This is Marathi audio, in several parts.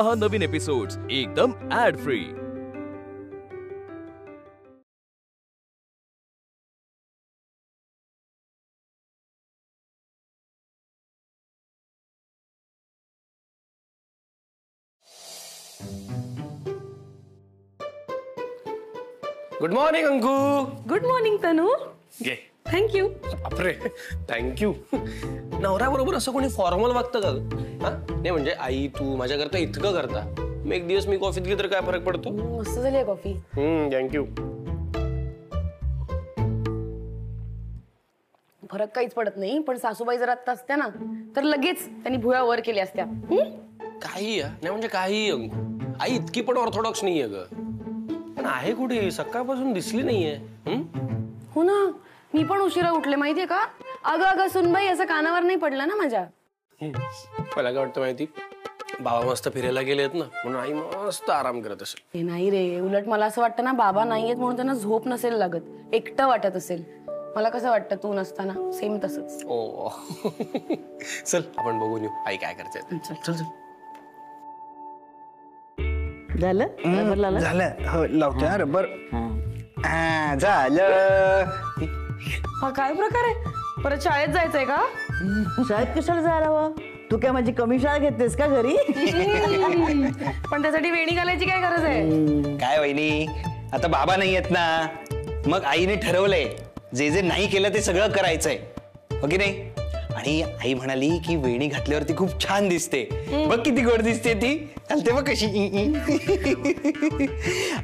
पहा नवीन एपिसोड्स एकदम ad free. Good morning Anku. Good morning Tanu. घे। Thank you. बापरे थँक्यू। नवऱ्याबरोबर असं कोणी फॉर्मल वागतं का? हा नाही म्हणजे आई तू माझ्याकरता इतकं करता, मग एक दिवस मी कॉफीत घेतली तर काय फरक पडतो? मस्त झाली कॉफी। थँक्यू। फरक काहीच पडत नाही, पण सासूबाई जर आत्ता असत्या ना तर लगेच त्यांनी भुया वर केल्या असत्या। काही नाही म्हणजे काही अंकू, आई इतकी पण ऑर्थोडॉक्स नाहीये ग, पण आहे कुठे? सकाळपासून दिसली नाहीये। हो ना, मी पण उशिरा उठले माहितीये का? अगं अगं सुनबाई असं कानावर नाही पडलं ना माझ्या। मला काय वाटतं माहिती, बाबा मस्त फिरायला गेलेत ना म्हणून आई मस्त आराम करत असेल। हे नाही रे, उलट मला असं वाटतं ना बाबा नाहीयेत म्हणून त्यांना झोप नसेल लागत, एकटं वाटत असेल। मला कसं वाटतं तू नसताना सेम तसंच। ओ चल आपण बघून येऊ आई काय करते। चल चल चल। झालं झालं हो लावतोय रबर। झालं। हा काय प्रकार आहे? परत शाळेत जायचंय का? शाळेत कशाला जायला हवं? तू काय माझी कमी शाळा घेतेस का घरी? पण त्यासाठी वेणी घालायची काय गरज आहे? काय वहिनी, आता बाबा नाही आहेत ना, मग आईने ठरवलंय जे जे नाही केलं ते सगळं करायचंय, हो की नाही? आणि आई म्हणाली की वेणी घातल्यावरती खूप छान दिसते, बघ किती गोड दिसते ती, चालते बघ कशी।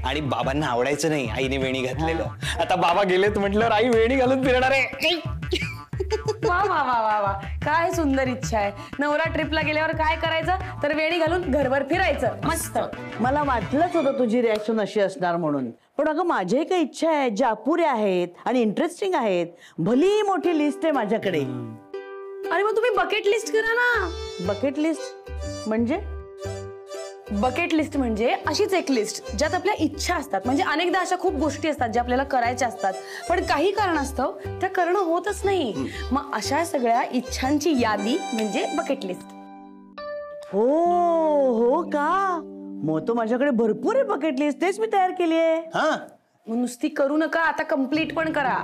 आणि बाबांना आवडायचं नाही आईने वेणी घातलेलं, आता बाबा गेलेत म्हटल्यावर आई वेणी घालून फिरणार आहे। वा वा वा वा वा, काय सुंदर इच्छा आहे। नवरा ट्रिपला गेल्यावर काय करायचं तर वेणी घालून घरभर फिरायचं, मस्त। मला वाटलंच होतं तुझी रिॲक्शन अशी असणार म्हणून, पण अगं माझ्याही काही इच्छा आहेत ज्या अपुऱ्या आहेत आणि इंटरेस्टिंग आहेत। भली मोठी लिस्ट आहे माझ्याकडे। अरे मग तुम्ही बकेट लिस्ट करा ना। बकेट लिस्ट म्हणजे? बकेट लिस्ट म्हणजे अशीच एक लिस्ट ज्यात आपल्या इच्छा असतात। म्हणजे अनेकदा अशा खूप गोष्टी असतात ज्या आपल्याला करायच्या असतात, पण काही कारणास्तव त्या करणं होतच नाही। मग अशा सगळ्या इच्छांची यादी म्हणजे बकेट लिस्ट। हो का? मग तो माझ्याकडे भरपूर आहे बकेट लिस्ट, तेच मी तयार केली आहे। मग नुसती करू नका, आता कम्प्लीट पण करा।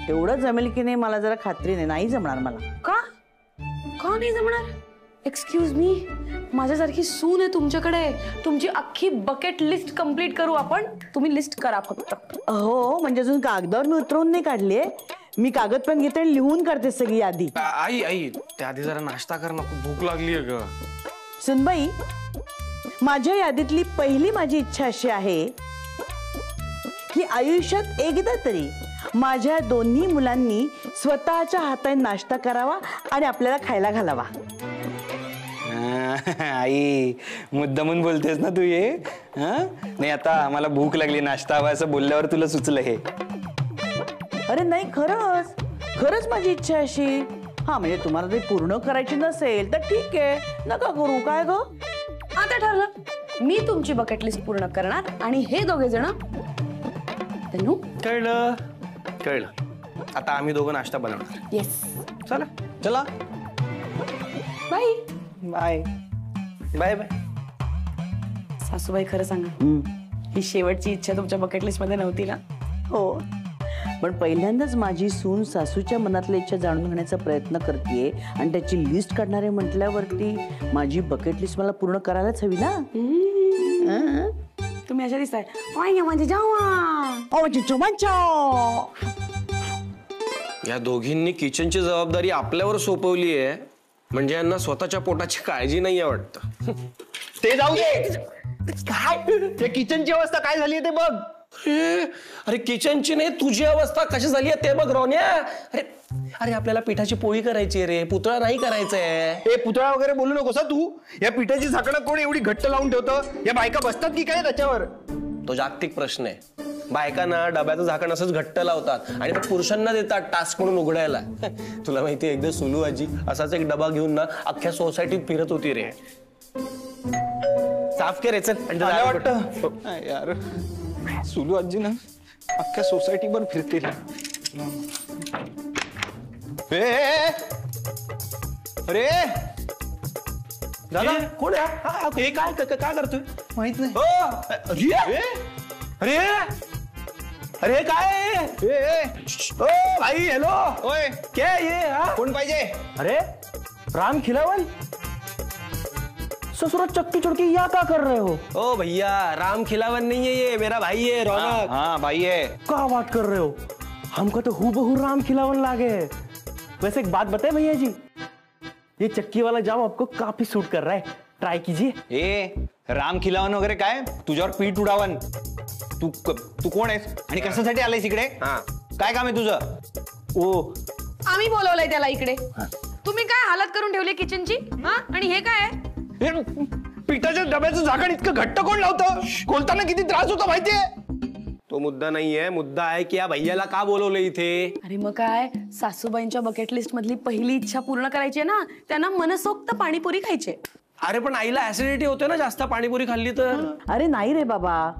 तेवढं जमेल की नाही मला जरा खात्री नाही जमणार मला। का का नाही जमणार? एक्सक्यूज मी, माझ्यासारखी सून आहे तुमच्याकडे, तुमची अख्खी बकेट लिस्ट कंप्लीट करू आपण, तुम्ही लिस्ट करा फक्त। हो म्हणजे अजून कागदावर मी उतरवून नाही काढलीये, मी कागद पण घेते आणि लिहून करते सगळी यादी। आई आई त्याआधी जरा नाश्ता कर ना, खूप भूक लागली आहे ग। सुनबाई, माझ्या यादीतली पहिली माझी इच्छा अशी आहे की आयुष्यात एकदा तरी माझ्या दोन्ही मुलांनी स्वतःच्या हाताने नाश्ता करावा आणि आपल्याला खायला घालावा। आई मुद्दामून बोलतेस ना तू हे? नाही आता मला भूक लागली, नाश्ता हवा असं बोलल्यावर तुला सुचलं हे? अरे नाही, खरंच खरंच माझी इच्छा अशी। हा म्हणजे तुम्हाला ते पूर्ण करायची नसेल तर ठीक आहे, नका करू। काय ग? आता ठरलं, मी तुमची बकेट लिस्ट पूर्ण करणार आणि हे दोघे जण तनु। कळलं कळलं, आता आम्ही दोघं नाश्ता बनवणार। येस, चला चला बाय बाय बाय बाय। सासूबाई खरं सांगा, ही शेवटची इच्छा तुमच्या बकेट लिस्ट मध्ये नव्हती ना? हो, पण पहिल्यांदाच माझी सून सासूच्या मनातल्या इच्छा जाणून घेण्याचा प्रयत्न करतेय आणि त्याची लिस्ट काढणारे म्हटल्यावरती माझी बकेट लिस्ट मला पूर्ण करायलाच हवी ना। तुम्ही अशा दिसताय, म्हणजे या दोघींनी किचनची जबाबदारी आपल्यावर सोपवली आहे, म्हणजे यांना स्वतःच्या पोटाची काळजी नाही वाटतं। ते जाऊ दे, काय ते किचनची अवस्था काय झाली ते बघ। अरे किचनची नाही, तुझी अवस्था कशी झाली आहे ते बघ रोन्या। अरे अरे आपल्याला पिठाची पोळी करायची रे, पुतळा नाही करायचंय। हे पुतळा वगैरे बोलू नकोस तू। या पिठाची झाकणं कोण एवढी घट्ट लावून ठेवतं? या बायका बसतात की काय त्याच्यावर? तो जागतिक प्रश्न आहे। बायकांना डब्याचं झाकण असंच घट्ट लावतात आणि पुरुषांना देतात टास्क म्हणून उघडायला। तुला माहिती आहे, एकदा सुलू आजी असाच एक डबा घेऊन ना अख्ख्या सोसायटीत फिरत होती रे। साफ के रे चल। वाटतं यार सुलू आजी ना अख्ख्या सोसायटीवर फिरते। अरे दादा कोण आहे? हे काय काय करतोय माहित नाही. अरे अरे काय ओ भाई हेलो ओए क्या ये कोण पाहिजे? अरे राम खिलावन ससुरा चक्की चुड़की या क्या कर रहे हो? ओ भैया राम खिलावन नहीं है ये मेरा भाई है रौनक। हाँ भाई है। क्या बात कर रहे हो? हमको तो हूबहू राम खिलावन लागे। वैसे एक बात बताए भैया जी, ये चक्की वाला जाम आपको काफी सूट कर रहा है, ट्राई कीजिए। ए राम खिलावन वगैरे काय तुझ्यावर पीठ उडावन. तू कोण आहेस आणि कशासाठी आलायस इकडे? काय काम आहे तुझं? ओ आम्ही बोलवलंय त्याला इकडे. तुम्ही काय हालत करून ठेवली किचनची? हा आणि हे काय आहे? पिठाच्या डब्याचं झाकण इतकं घट्ट कोण लावतं? खोलताना किती त्रास होतो माहितीये? तो मुद्दा नाही आहे, मुद्दा आहे की या भैयाला का बोलवलं इथे. अरे मग काय, सासूबाईंच्या बकेट लिस्ट मधली पहिली इच्छा पूर्ण करायची आहे ना, त्यांना मनसोक्त पाणीपुरी खायची. अरे पण आईला ऍसिडिटी होते ना जास्त पाणीपुरी खाल्ली तर. अरे नाही रे बाबा,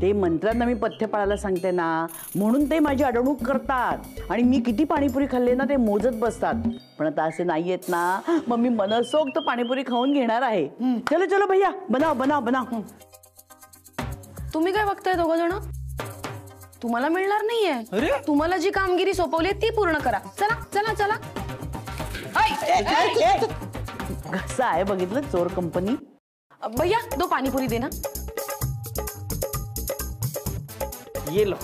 ते मंत्रांना मी पथ्य पाळायला सांगते ना, म्हणून ते माझी अडवणूक करतात आणि मी किती पाणीपुरी खाल्ली ना ते मोजत बसतात. पण आता असे नाहीयेत ना, मग मी मनसोक्त पाणीपुरी खाऊन घेणार आहे. चलो चलो भैया बनाव बनाव बनाव. तुम्ही काय बघताय दोघं जण? तुम्हाला मिळणार नाहीये. तुम्हाला जी कामगिरी सोपवली ती पूर्ण करा. चला चला चला. कसं आहे बघितलं चोर कंपनी. भैया दो पाणीपुरी दे ना. ये लो.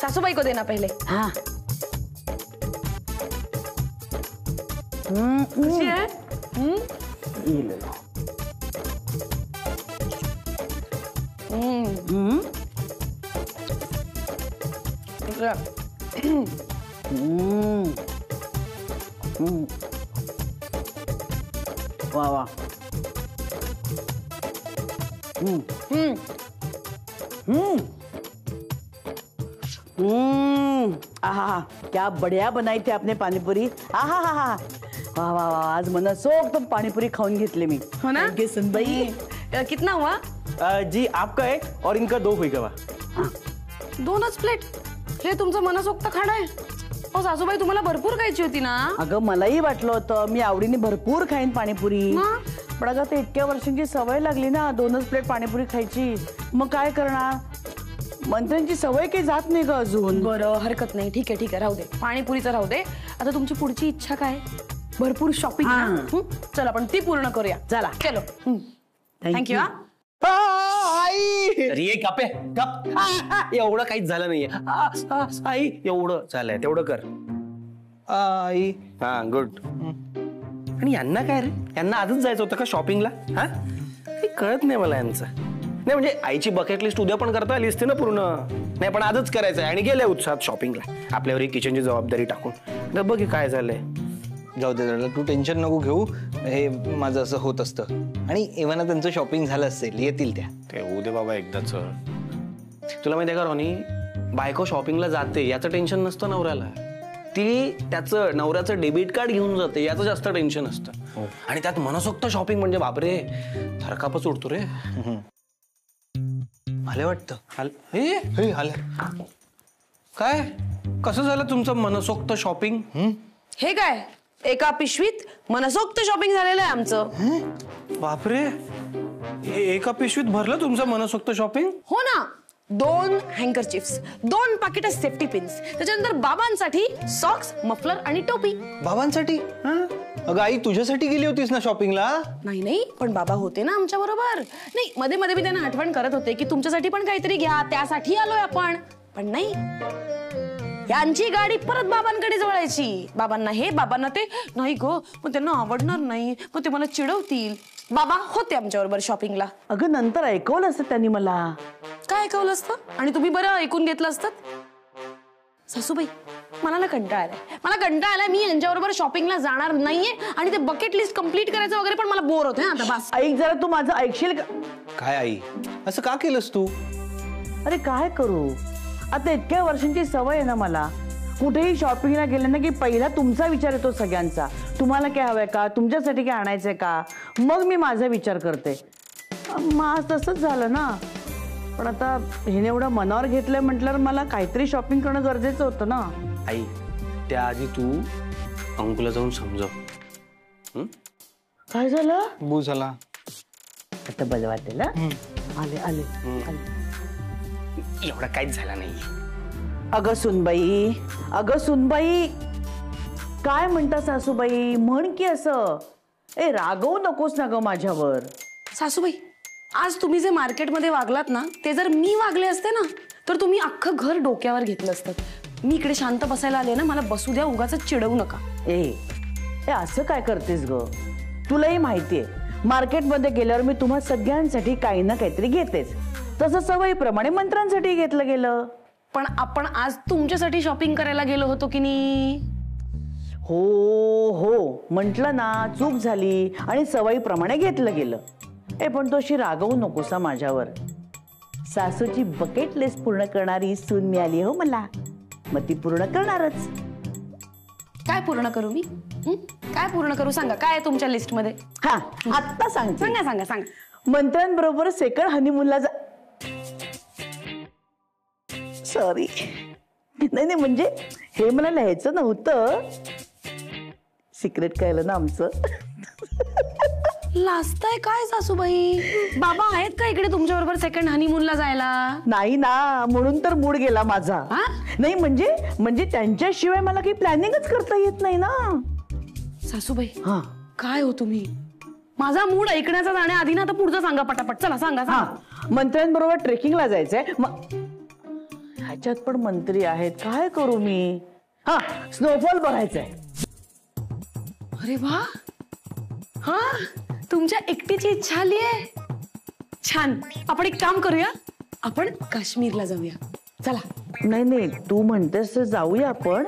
सासूबाई को देना पहले. हाँ कशी आहे? ये ले लो. वाह वाह. आहा क्या बढ़िया बनाई थी आपने पानीपुरी. आहा हा हा. वाह वाह वाह, आज मनसोक्त पाणीपुरी खाऊन घेतले मी. हो ना? थँक्यू सुनबाई. कितना हुआ? जी आपका एक और इनका 2 होईगा. 2च प्लेट. हे तुमचं मनसोक्त खाणं आहे. हो सासूबाई, तुम्हाला भरपूर खायची होती ना. अगं मलाही वाटलं होतं मी आवडीने भरपूर खाईन पाणीपुरी, पण अगं ते इतक्या वर्षांची सवय लागली ना 2च प्लेट पाणीपुरी खायची. मग काय करणार, मंत्र्यांची सवय काही जात नाही ग अजून. बरं हरकत नाही, ठीक आहे राहू दे, पाणीपुरीचं राहू दे. आता तुमची पुढची इच्छा काय? भरपूर शॉपिंग. चला आपण ती पूर्ण करूया. चला चलो. थँक्यू. अरे गप आहे, गप. एवढं काहीच झालं नाहीये. आई एवढं झालंय तेवढं कर. आई हा गुड. आणि यांना काय रे, यांना आजच जायचं होतं का शॉपिंगला? हा काही कळत नाही मला यांचं. नाही म्हणजे आईची बकेट लिस्ट उद्या पण करता आली असते ना पूर्ण. नाही पण आजच करायचं आहे आणि गेले उत्साहात शॉपिंगला, आपल्यावर ही किचनची जबाबदारी टाकून. बघ काय झालंय. जाऊ दे दादा, तू टेन्शन नको घेऊ. हे माझं असं होत असतं. आणि एव्हाना त्यांचं शॉपिंग झालं असेल, येतील त्या. ते होऊ दे बाबा एकदाच. तुला माहिती आहे का रोनी, बायको शॉपिंगला जाते याचं टेन्शन नसतं नवऱ्याला. ती त्याचं नवऱ्याचं डेबिट कार्ड घेऊन जाते याचं जास्त टेन्शन असतं. आणि त्यात मनसोक्त शॉपिंग म्हणजे बापरे, थरकापच उडतो रे. आले वाटतं. हे आलं काय? कसं झालं तुमचं मनसोक्त शॉपिंग? हे काय, एका पिशवीत मनसोक्त शॉपिंग झालेलं आहे आमचं. बापरे, एका पिशवीत भरलं तुमचं मनसोक्त शॉपिंग? हो ना. 2 हँकरचिप्स, 2 पाकिट सेफ्टी पिन्स, त्याच्यानंतर बाबांसाठी सॉक्स, मफलर आणि टोपी. बाबांसाठी? अगं आई तुझ्यासाठी गेली होतीस ना शॉपिंगला? नाही, पण बाबा होते ना आमच्या बरोबर. नाही, मध्ये मध्ये मी त्यांना आठवण करत होते की तुमच्यासाठी पण काहीतरी घ्या, त्यासाठी आलोय आपण. पण नाही, यांची गाडी परत बाबांकडे वळायची. बाबांना हे, बाबांना ते. नाही गो, पण त्यांना आवडणार नाही, पण ते मला चिडवतील. बाबा होते आमच्या बरोबर शॉपिंगला. अगं नंतर ऐकवलं असतं त्यांनी मला. काय ऐकवलं असतं? आणि तुम्ही बरं ऐकून घेतलं असतं. सासूबाई, मला ना कंटाळा आलाय. मी यांच्याबरोबर शॉपिंगला जाणार नाहीये आणि ते बकेट लिस्ट कम्प्लीट करायचं वगैरे पण मला बोर होतंय आता. बस ऐक जरा, तू माझं ऐकशील का? काय आई, असं का केलंस तू? अरे काय करू, आता इतक्या वर्षांची सवय आहे ना मला. कुठेही शॉपिंगला गेले ना की पहिला तुमचा विचार येतो सगळ्यांचा. तुम्हाला काय हवंय का, तुमच्यासाठी काय आणायचंय का, मग मी माझा विचार करते. मग आज तसंच झालं ना. पण आता हिने एवढं मनावर घेतलंय म्हटल्यावर मला काहीतरी शॉपिंग करणं गरजेचं होतं ना. आई त्याआधी तू अंकुला जाऊन समजव. काय झालं? बू झाला. आता बरं वाटेल. आले आले आले. एवढा काहीच झाला नाही. अगं सुनबाई काय म्हणता सासूबाई? म्हण की असं. ए रागवू नकोस ना ग माझ्यावर. सासूबाई, आज तुम्ही जे मार्केटमध्ये वागलात ना, ते जर मी वागले असते ना, तर तुम्ही अख्खं घर डोक्यावर घेतलं असतं. मी इकडे शांत बसायला आले ना, मला बसू द्या, उगाच चिडवू नका. ए असं काय करतेस ग? तुलाही माहितीये मार्केटमध्ये गेल्यावर मी तुम्हा सगळ्यांसाठी काही ना काहीतरी घेतेच. तसं सवयीप्रमाणे मंत्र्यांसाठी घेतलं गेलं. पण आपण आज तुमच्यासाठी शॉपिंग करायला गेलो होतो की नाही? हो म्हटलं ना, चूक झाली आणि सवयीप्रमाणे घेतलं गेलं. पण तो अशी रागवू नकोसा माझ्यावर. सासूची बकेट लिस्ट पूर्ण करणारी सून मिळाली हो मला, मग ती पूर्ण करणारच. काय पूर्ण करू मी? काय पूर्ण करू सांगा, काय आहे तुमच्या लिस्ट मध्ये? हा आत्ता सांगते. सांगा सांगा सांगा. मंत्र्यांबरोबर सेकंड हनीमूनला जा. सॉरी, नाही म्हणजे हे मला लिहायचं नव्हतं. सिक्रेट कळलं ना आमचं. लाजताय काय सासूबाई? बाबा आहेत का इकडे तुमच्या बरोबर सेकंड हनीमूनला जायला? नाही ना, म्हणून तर मूड गेला माझा. नाही म्हणजे त्यांच्याशिवाय मला काही प्लॅनिंगच करता येत नाही ना. सासूबाई हा काय हो तुम्ही? माझा मूड ऐकण्याचा जाण्याआधी ना, आता पुढचं सांगा पटापट. चला सांगा. मंत्र्यांबरोबर ट्रेकिंगला जायचंय. ह्याच्यात पण मंत्री आहेत, काय करू मी? हा स्नोफॉल बघायचंय. अरे वा, हा तुमच्या एकटीची इच्छा आली आहे. छान. आपण एक काम करूया, आपण काश्मीरला जाऊया. चला. नाही तू म्हणतेस तर जाऊया आपण.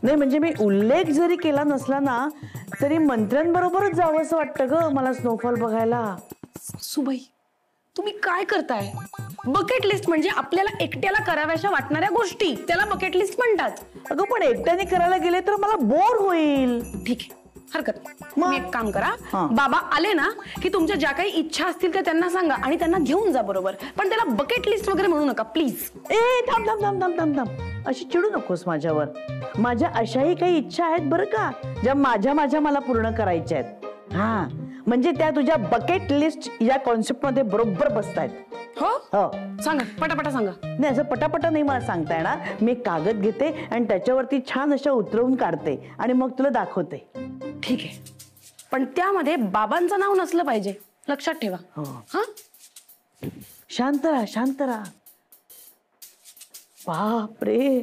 नाही म्हणजे मी उल्लेख जरी केला नसला ना, तरी मंत्र्यांबरोबरच जावं असं वाटतं ग मला स्नोफॉल बघायला. सुबाई, तुम्ही काय करताय? बकेट लिस्ट म्हणजे आपल्याला एकट्याला कराव्याशा वाटणाऱ्या गोष्टी, त्याला बकेट लिस्ट म्हणतात. अगं पण एकट्याने करायला गेले तर मला बोर होईल. ठीक आहे, हरकत. तुम्ही एक काम करा, बाबा आले ना की तुमच्या ज्या काही इच्छा असतील त्या त्यांना सांगा आणि त्यांना घेऊन जा बरोबर. पण त्याला बकेट लिस्ट वगैरे म्हणू नका प्लीज. थांब अशी चिडू नकोस माझ्यावर. माझ्या अशाही काही इच्छा आहेत बरं का, ज्या माझ्या मला पूर्ण करायच्या आहेत. हा म्हणजे त्या तुझ्या बकेट लिस्ट या कॉन्सेप्ट मध्ये बरोबर बसतायत. हो सांगा, पटापटा सांगा. नाही असं पटापटा नाही मला सांगता येणार. मी कागद घेते आणि त्याच्यावरती छान अशा उतरवून काढते आणि मग तुला दाखवते. ठीक आहे, पण त्यामध्ये बाबांचं नाव नसलं पाहिजे, लक्षात ठेवा. हा शांत राहा. बापरे,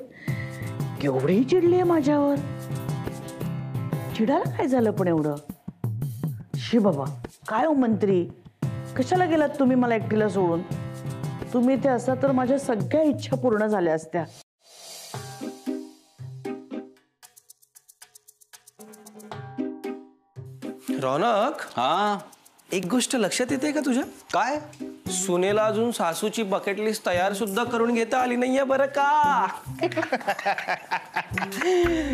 केवढी चिडली आहे माझ्यावर. चिडायला काय झालं पण एवढं? शी बाबा, काय हो मंत्री, कशाला गेलात तुम्ही मला एकटीला सोडून? तुम्ही ते असता तर माझ्या सगळ्या इच्छा पूर्ण झाल्या असत्या. रौनक, हा एक गोष्ट लक्षात येते का तुझ्या? काय? सुनेला अजून सासूची बकेट लिस्ट तयार सुद्धा करून घेता आली नाहीये बरं का?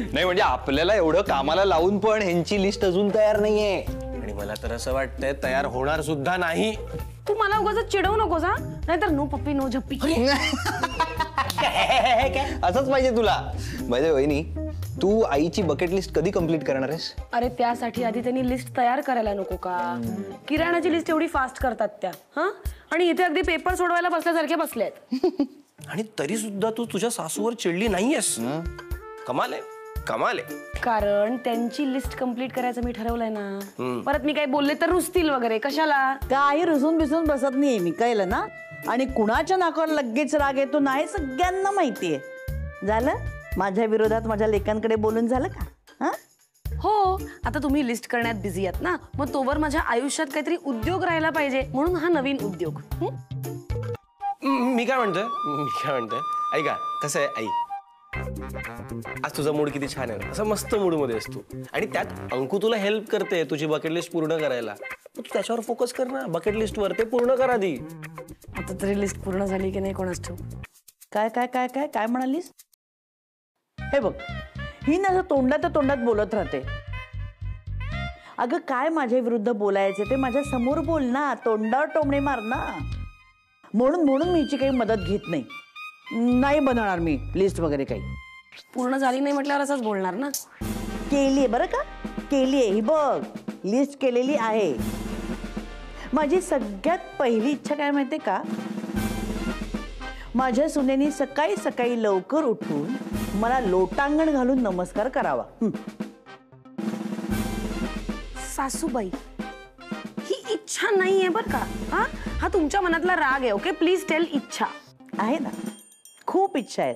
नाही म्हणजे आपल्याला एवढं कामाला लावून पण ह्यांची लिस्ट अजून तयार नाहीये. आणि मला तर असं वाटतंय तयार होणार सुद्धा नाही. तू मला उगाच चिडवू नकोस हा, नाहीतर नो पप्पी नो झप्पी. असंच पाहिजे तुला. म्हणजे वहिनी, तू आईची बकेट लिस्ट कधी कंप्लीट करणार आहेस? अरे त्यासाठी आधी त्यांनी लिस्ट तयार करायला नको का? किराणाची लिस्ट एवढी फास्ट करतात त्या. हा आणि इथे अगदी पेपर सोडवायला बसल्यासारखे बसले आहेत. आणि तरी सुद्धा तू तुझ्या सासूवर चिडली नाहीयेस. कमाल आहे. कारण त्यांची लिस्ट कंप्लीट करायचं मी ठरवलंय ना. परत मी काही बोलले तर रुसतील वगैरे, कशाला? काही रुसून बिसून बसत नाही मी, कळलं ना. आणि कुणाच्या नाकावर लगेच राग येतो नाही सगळ्यांना माहितीये. झालं माझ्या विरोधात माझ्या लेकांकडे बोलून झालं का? हो, आता तुम्ही लिस्ट करण्यात बिझी आहात ना, मग तोवर माझ्या आयुष्यात काहीतरी उद्योग राहायला पाहिजे, म्हणून हा नवीन उद्योग. मी काय म्हणतोय ऐका, कसं आहे आई, आज तुझा मूड किती छान आहे, असं मस्त मूड मध्ये असतो. आणि त्यात अंकू तुला हेल्प करते तुझी बकेट लिस्ट पूर्ण करायला. तू त्याच्यावर फोकस कर ना, बकेट लिस्ट वर. ते पूर्ण कर आधी. आता तरी लिस्ट पूर्ण झाली की नाही कोणास ठाऊक. काय काय काय काय काय म्हणालीस? हे बघ, ही ना तोंडात बोलत राहते. अगं काय माझ्या विरुद्ध बोलायचे ते माझ्या समोर बोल ना, तोंडावर टोमणे मार ना. म्हणून मी हिची काही मदत घेत नाही. नाही बनवणार मी लिस्ट वगैरे काही. पूर्ण झाली नाही म्हटल्यावर असंच बोलणार ना. केलीये बरं का, केलीये. ही बघ लिस्ट केलेली आहे. माझी सगळ्यात पहिली इच्छा काय माहितीये का, माझ्या सुनेनी सकाळी सकाळी लवकर उठून मला लोटांगण घालून नमस्कार करावा. सासूबाई, ही इच्छा नाहीये बरं का. हा तुमच्या मनातला राग आहे. Okay, please tell. इच्छा आहे ना, खूप इच्छा आहेत.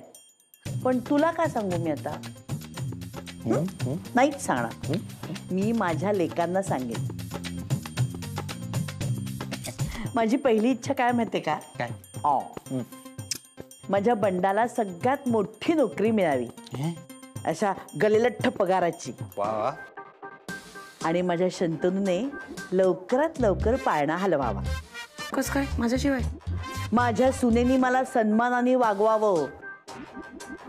पण तुला काय सांगू मी आता, नाहीच सांगणार. मी माझ्या लेकांना सांगेन. माझी पहिली इच्छा काय माहितीये का, काय? माझ्या बंडाला सगळ्यात मोठी नोकरी मिळावी, अशा गलेलठ्ठ पगाराची. वा. आणि माझ्या शंतनूने लवकरात लवकर पाळणा हलवावा. कस काय माझ्याशिवाय? माझ्या सुनेनी मला सन्मानाने वागवावं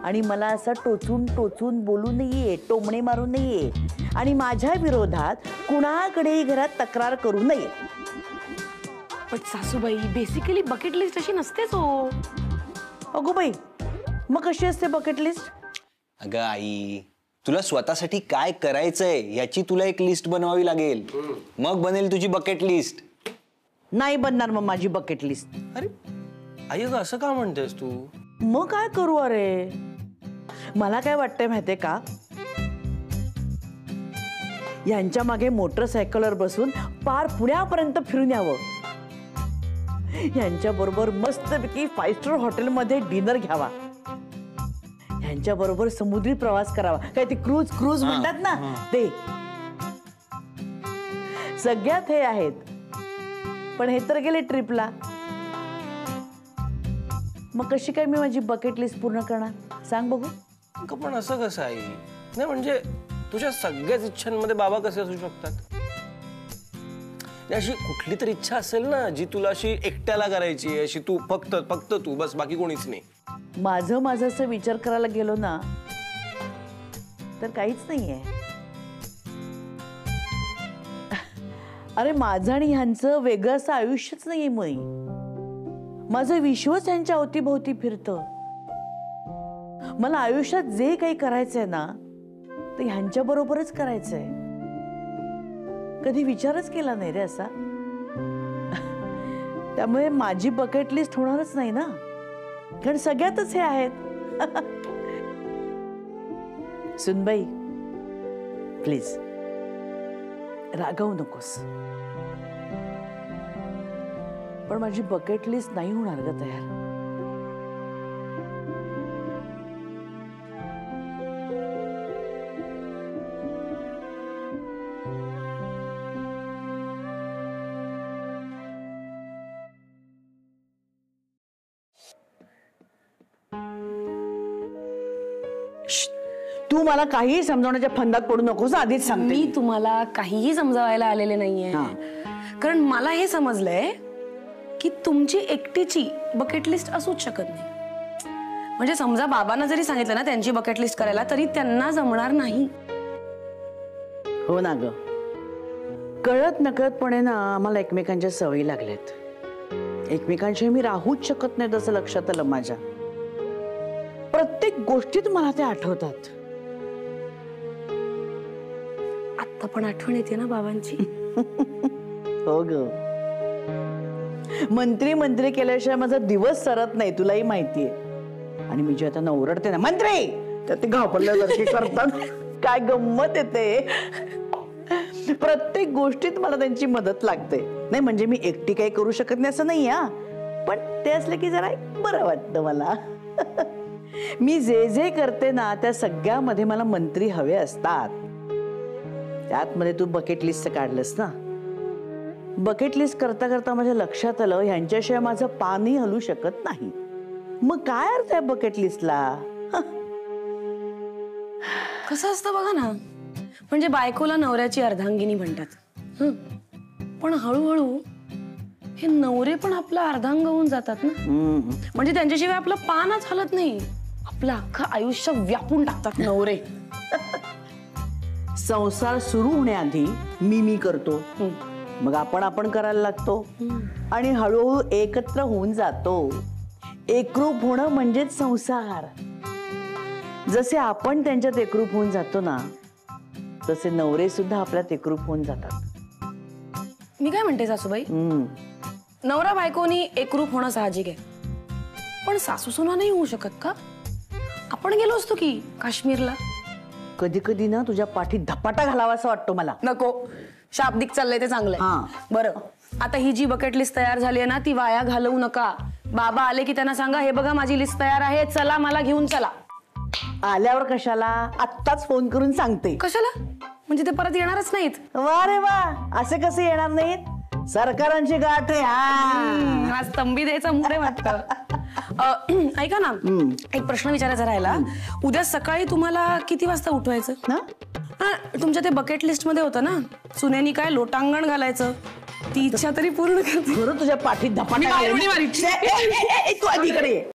आणि मला असं टोचून टोचून बोलू नये, टोमणे मारू नये आणि माझ्या विरोधात कुणाकडेही घरात तक्रार करू नये. पण सासूबाई, बेसिकली बकेट लिस्ट अशी नसतेच हो. अगो बाई, मग कशी असते बकेट लिस्ट? अगं आई, तुला स्वतःसाठी काय करायचंय याची तुला एक लिस्ट बनवावी लागेल, मग बनेल तुझी बकेट लिस्ट. नाही बनणार मग माझी बकेट लिस्ट. अरे आई अगं असं का म्हणतेस तू? मग काय करू? अरे मला काय वाटतंय माहितीये का, यांच्या मागे मोटरसायकलवर बसून पार पुण्यापर्यंत फिरून यावं, यांच्या बरोबर मस्तपैकी 5 स्टार हॉटेलमध्ये डिनर घ्यावा, यांच्या बरोबर समुद्री प्रवास करावा. काय ते क्रूज म्हणतात ना ते. सगळ्यात हे आहेत, पण हे तर गेले ट्रिपला. मग कशी काय मी माझी बकेट लिस्ट पूर्ण करणार सांग बघू? पण असं कसं आई? नाही म्हणजे तुझ्या सगळ्याच इच्छांमध्ये बाबा कसे असू शकतात? अशी कुठली तरी इच्छा असेल ना जी तुला अशी एकट्याला करायची, अशी तू फक्त तू बस, बाकी कोणीच नाही. माझं असं विचार करायला गेलो ना तर काहीच नाहीये. अरे माझं आणि ह्यांचं वेगळं असं आयुष्यच नाहीये. मुळी माझं विश्वच यांच्या अवतीभोवती फिरतं. मला आयुष्यात जे काही करायचंय ना ते ह्यांच्या बरोबरच करायचंय. कधी विचारच केला नाही रे असा. त्यामुळे माझी बकेट लिस्ट होणारच नाही ना, कारण सगळ्यातच हे आहेत. सुनबाई प्लीज रागवू नकोस, पण माझी बकेट लिस्ट नाही होणार ग तयार. तू मला काहीही समजवण्याच्या फंदात पडू नकोस, आधीच सांगते. मी तुम्हाला काहीही समजावायला आलेले नाहीये, कारण मला हे समजलंय की तुमची एकटीची बकेट लिस्ट असूच शकत नाही. म्हणजे समजा बाबांना जरी सांगितलं ना त्यांची बकेट लिस्ट करायला, तरी त्यांना जमणार नाही. हो ना ग, कळत नकळतपणे ना आम्हाला एकमेकांच्या सवयी लागल्यात. एकमेकांशी मी राहूच शकत नाही तसं लक्षात आलं माझ्या. प्रत्येक गोष्टीत मला ते आठवतात. आता पण आठवण येते ना बाबांची. हो ग, मंत्री केल्याशिवाय माझा दिवस सरत नाही, तुलाही माहितीये. आणि मी जे आता ओरडते ना मंत्री, तर ते घाबरल्यासारखे करतात. काय गंमत येते. प्रत्येक गोष्टीत मला त्यांची मदत लागते. नाही म्हणजे मी एकटी काही करू शकत नाही असं नाही, पण ते असलं की जरा बरं वाटतं मला. मी जे करते ना त्या सगळ्यामध्ये मला मंत्री हवे असतात. त्यात मध्ये तू बकेट लिस्ट काढलंस ना. बकेट लिस्ट करता करता माझ्या लक्षात आलं ह्यांच्याशिवाय माझं पानही हलू शकत नाही. मग काय अर्थ आहे बकेट लिस्टला? कसं असतं बघा ना, म्हणजे बायकोला नवऱ्याची अर्धांगिनी म्हणतात, पण हळूहळू हे नवरे पण आपला अर्धांग होऊन जातात ना. म्हणजे त्यांच्याशिवाय आपलं पानच हलत नाही, आपलं अख्खं आयुष्य व्यापून टाकतात नवरे. संसार सुरू होण्याआधी मी करतो, मग आपण करायला लागतो. आणि हळूहळू एकत्र होऊन जातो. एकरूप होणं म्हणजेच संसार. जसे आपण त्यांच्यात एकरूप होऊन जातो ना, तसे नवरे सुद्धा आपल्यात एकरूप होऊन जातात. मी काय म्हणते सासूबाई, नवरा बायकोनी एकरूप होणं साहजिक आहे, पण सासू सुना नाही होऊ शकत का? आपण गेलो असतो की काश्मीरला. कधी कधी ना तुझ्या पाठीत धपाटा घालावा असं वाटतो मला. नको, शाब्दिक चाललंय ते चांगलंय. बरं, आता ही जी बकेट लिस्ट तयार झाली आहे ना, ती वाया घालवू नका. बाबा आले की त्यांना सांगा, हे बघा माझी लिस्ट तयार आहे, चला मला घेऊन चला. आल्यावर कशाला, आत्ताच फोन करून सांगते. कशाला? म्हणजे ते परत येणारच नाहीत? वा रे वा, असे कसे येणार नाहीत? सरकारांची गाठ आहे. आज तंबी द्यायचा मुळे वाटतं. ऐका ना, एक प्रश्न विचारायचा राहिला. उद्या सकाळी तुम्हाला किती वाजता उठवायचं ना? तुमच्या ते बकेट लिस्ट मध्ये होतं ना, सुनेनी काय लोटांगण घालायचं, ती इच्छा तरी पूर्ण करते. तुझ्या पाठीत धपाटा. मी बाहेर उडी मारीन. तू आधी इकडे ये.